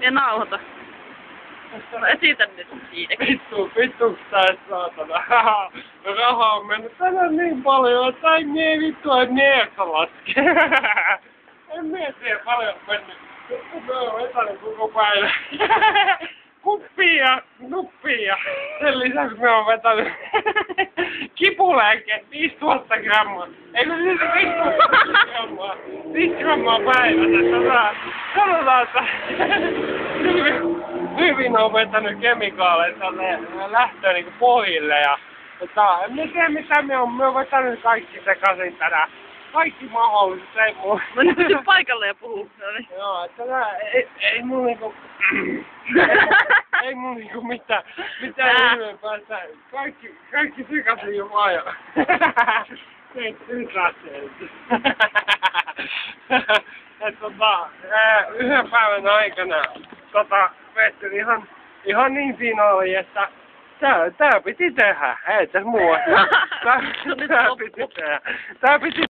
Ja nauhoita. No esitä nyt siitä. Vittu tää saatana. Raha on mennyt tänään niin paljon, että ei mie vittua, et miekka laske. En mie tiedä paljon mennyt. Mä oon vetänyt koko päivän. Kuppia ja nuppia. Sen lisäksi mä oon vetänyt kipulääkkeet 5000 grammaa. Eikö siis 5000 grammaa? 5 grammaa päivässä. Sanotaan, että hyvin on vetänyt kemikaaleja tänne lähtöön niinku pohjille ja en tiedä mitä me oon vetänyt kaikki sekaisin tänään. Kaikki mahdolliset, ei muu. Mä nyt pysy paikalle ja puhuu. Joo, tänään ei muu niinku ei muu niinku mitään ilmeempää. Kaikki sekaisin jo vaan ja nyt lähtee. Yhden päivän aikana vettyn ihan niin siinä oli, että tää piti tehdä, ei tässä muuta. Tää piti tehdä.